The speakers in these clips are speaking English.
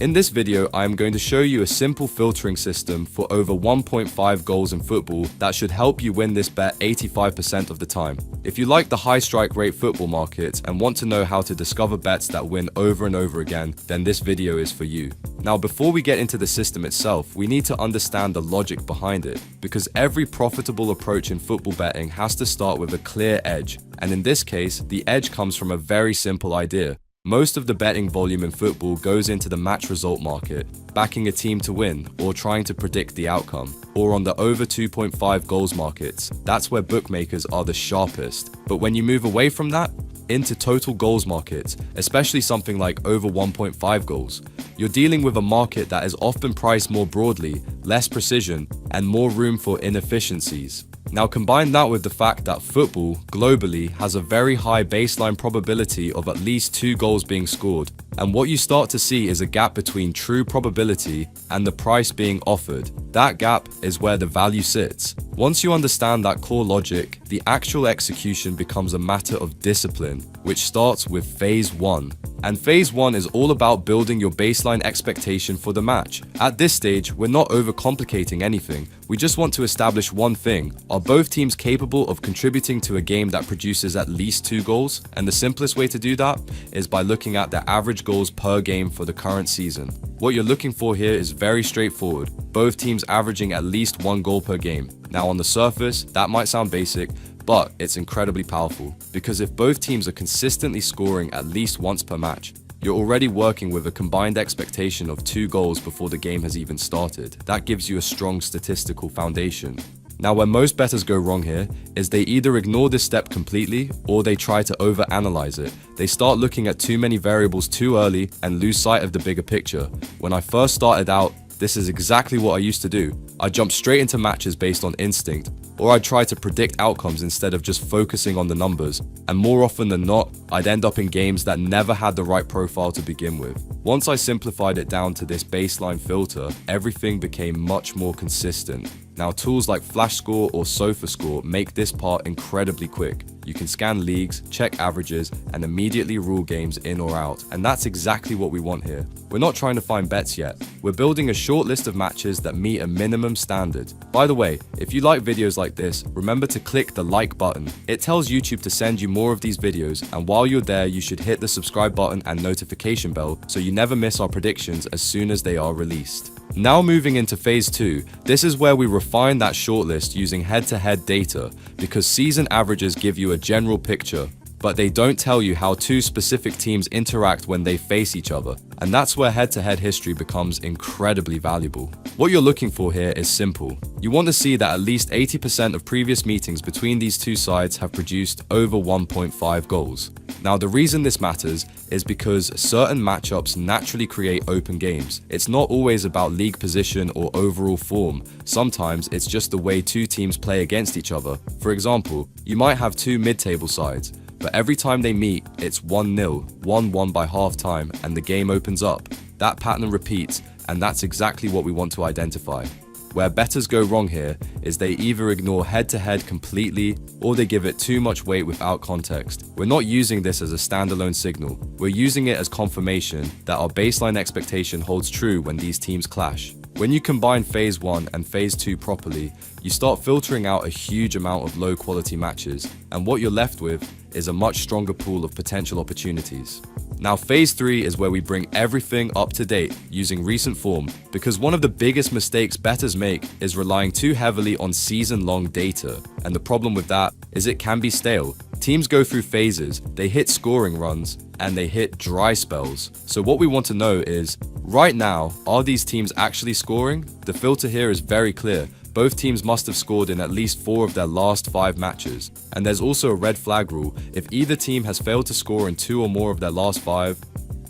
In this video, I am going to show you a simple filtering system for over 1.5 goals in football that should help you win this bet 85% of the time. If you like the high strike rate football market and want to know how to discover bets that win over and over again, then this video is for you. Now, before we get into the system itself, we need to understand the logic behind it, because every profitable approach in football betting has to start with a clear edge, and in this case, the edge comes from a very simple idea. Most of the betting volume in football goes into the match result market, backing a team to win or trying to predict the outcome, or on the over 2.5 goals markets. That's where bookmakers are the sharpest. But when you move away from that, into total goals markets, especially something like over 1.5 goals, you're dealing with a market that is often priced more broadly, less precision, and more room for inefficiencies. Now combine that with the fact that football, globally, has a very high baseline probability of at least 2 goals being scored, and what you start to see is a gap between true probability and the price being offered. That gap is where the value sits. Once you understand that core logic, the actual execution becomes a matter of discipline, which starts with phase 1. And phase 1 is all about building your baseline expectation for the match. At this stage, we're not overcomplicating anything. We just want to establish one thing. Are both teams capable of contributing to a game that produces at least 2 goals? And the simplest way to do that is by looking at their average goals per game for the current season. What you're looking for here is very straightforward. Both teams averaging at least 1 goal per game. Now on the surface, that might sound basic, but it's incredibly powerful, because if both teams are consistently scoring at least once per match, you're already working with a combined expectation of 2 goals before the game has even started. That gives you a strong statistical foundation. Now, where most bettors go wrong here is they either ignore this step completely or they try to overanalyze it. They start looking at too many variables too early and lose sight of the bigger picture. When I first started out, this is exactly what I used to do. I jumped straight into matches based on instinct, or I'd try to predict outcomes instead of just focusing on the numbers. And more often than not, I'd end up in games that never had the right profile to begin with. Once I simplified it down to this baseline filter, everything became much more consistent. Now, tools like FlashScore or SofaScore make this part incredibly quick. You can scan leagues, check averages, and immediately rule games in or out. And that's exactly what we want here. We're not trying to find bets yet. We're building a short list of matches that meet a minimum standard. By the way, if you like videos like this, remember to click the like button. It tells YouTube to send you more of these videos, and while you're there, you should hit the subscribe button and notification bell so you never miss our predictions as soon as they are released. Now moving into phase 2, this is where we refine that shortlist using head-to-head data, because season averages give you a general picture, but they don't tell you how 2 specific teams interact when they face each other. And that's where head-to-head history becomes incredibly valuable. What you're looking for here is simple. You want to see that at least 80% of previous meetings between these 2 sides have produced over 1.5 goals. Now, the reason this matters is because certain matchups naturally create open games. It's not always about league position or overall form. Sometimes it's just the way 2 teams play against each other. For example, you might have 2 mid-table sides, but every time they meet, it's 1-0, 1-1 by half-time, and the game opens up. That pattern repeats, and that's exactly what we want to identify. Where bettors go wrong here is they either ignore head-to-head completely or they give it too much weight without context. We're not using this as a standalone signal. We're using it as confirmation that our baseline expectation holds true when these teams clash. When you combine phase 1 and phase 2 properly, you start filtering out a huge amount of low-quality matches, and what you're left with is a much stronger pool of potential opportunities. Now, phase 3 is where we bring everything up to date using recent form, because one of the biggest mistakes bettors make is relying too heavily on season-long data, and the problem with that is it can be stale. Teams go through phases, they hit scoring runs, and they hit dry spells. So what we want to know is, right now, are these teams actually scoring? The filter here is very clear. Both teams must have scored in at least 4 of their last 5 matches. And there's also a red flag rule. If either team has failed to score in 2 or more of their last 5,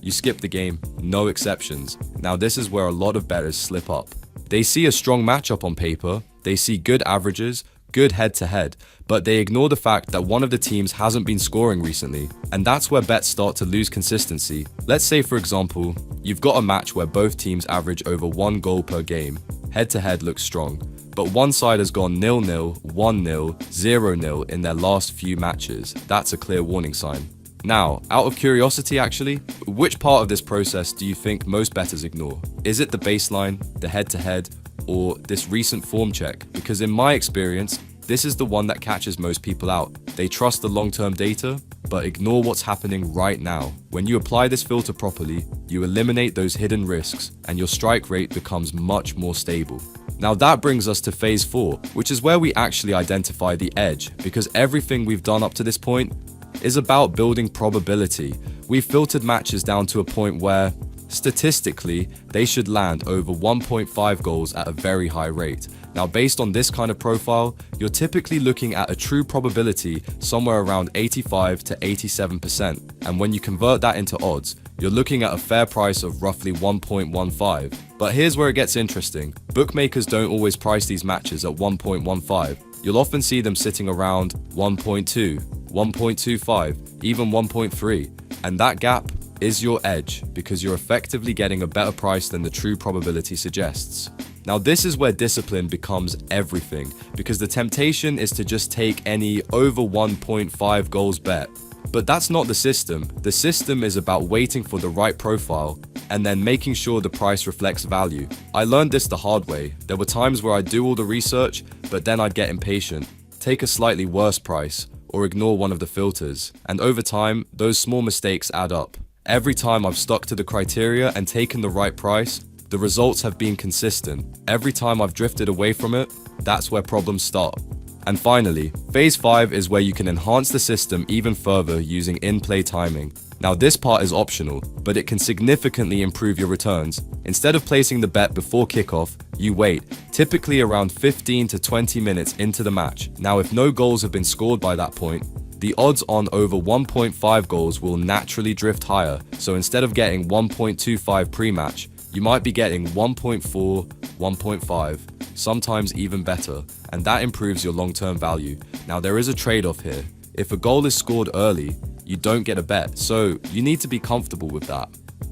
you skip the game, no exceptions. Now this is where a lot of bettors slip up. They see a strong matchup on paper, they see good averages, good head-to-head, but they ignore the fact that one of the teams hasn't been scoring recently, and that's where bets start to lose consistency. Let's say, for example, you've got a match where both teams average over 1 goal per game. Head-to-head looks strong, but one side has gone 0-0, 1-0, 0-0 in their last few matches. That's a clear warning sign. Now, out of curiosity actually, which part of this process do you think most bettors ignore? Is it the baseline, the head-to-head, or this recent form check? Because in my experience, this is the one that catches most people out. They trust the long-term data, but ignore what's happening right now. When you apply this filter properly, you eliminate those hidden risks, and your strike rate becomes much more stable. Now that brings us to phase 4, which is where we actually identify the edge, because everything we've done up to this point is about building probability. We've filtered matches down to a point where, statistically, they should land over 1.5 goals at a very high rate. Now, based on this kind of profile, you're typically looking at a true probability somewhere around 85 to 87%. And when you convert that into odds, you're looking at a fair price of roughly 1.15. But here's where it gets interesting. Bookmakers don't always price these matches at 1.15. You'll often see them sitting around 1.2, 1.25, even 1.3. And that gap is your edge because you're effectively getting a better price than the true probability suggests. Now this is where discipline becomes everything, because the temptation is to just take any over 1.5 goals bet. But that's not the system. The system is about waiting for the right profile and then making sure the price reflects value. I learned this the hard way. There were times where I'd do all the research, but then I'd get impatient, take a slightly worse price, or ignore one of the filters. And over time, those small mistakes add up. Every time I've stuck to the criteria and taken the right price, the results have been consistent. Every time I've drifted away from it, that's where problems start. And finally, phase 5 is where you can enhance the system even further using in-play timing. Now this part is optional, but it can significantly improve your returns. Instead of placing the bet before kickoff, you wait, typically around 15 to 20 minutes into the match. Now if no goals have been scored by that point, the odds on over 1.5 goals will naturally drift higher. So instead of getting 1.25 pre-match, you might be getting 1.4, 1.5, sometimes even better, and that improves your long-term value. Now there is a trade-off here. If a goal is scored early, you don't get a bet, so you need to be comfortable with that.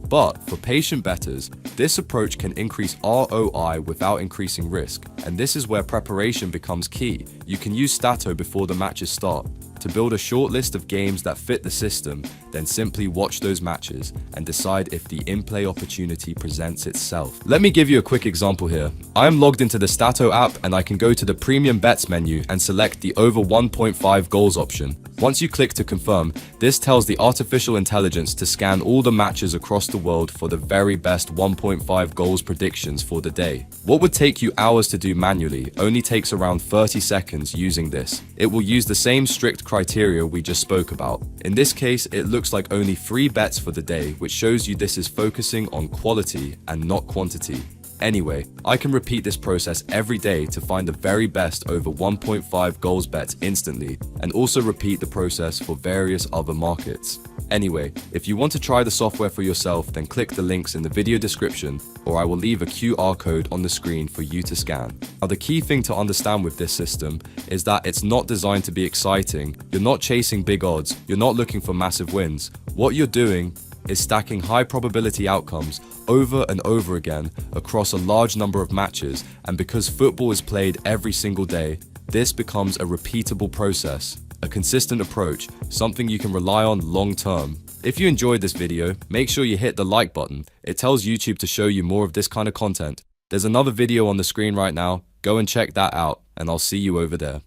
But for patient bettors, this approach can increase ROI without increasing risk, and this is where preparation becomes key. You can use Statto before the matches start to build a short list of games that fit the system, then simply watch those matches and decide if the in-play opportunity presents itself. Let me give you a quick example here. I am logged into the Statto app and I can go to the Premium Bets menu and select the over 1.5 goals option. Once you click to confirm, this tells the artificial intelligence to scan all the matches across the world for the very best 1.5 goals predictions for the day. What would take you hours to do manually only takes around 30 seconds using this. It will use the same strict criteria we just spoke about. In this case, it looks like only 3 bets for the day, which shows you this is focusing on quality and not quantity. Anyway, I can repeat this process every day to find the very best over 1.5 goals bets instantly, and also repeat the process for various other markets. Anyway, if you want to try the software for yourself, then click the links in the video description, or I will leave a QR code on the screen for you to scan. Now the key thing to understand with this system is that it's not designed to be exciting. You're not chasing big odds, you're not looking for massive wins. What you're doing is stacking high probability outcomes over and over again across a large number of matches, and because football is played every single day, this becomes a repeatable process, a consistent approach, something you can rely on long term. If you enjoyed this video, make sure you hit the like button. It tells YouTube to show you more of this kind of content. There's another video on the screen right now, go and check that out, and I'll see you over there.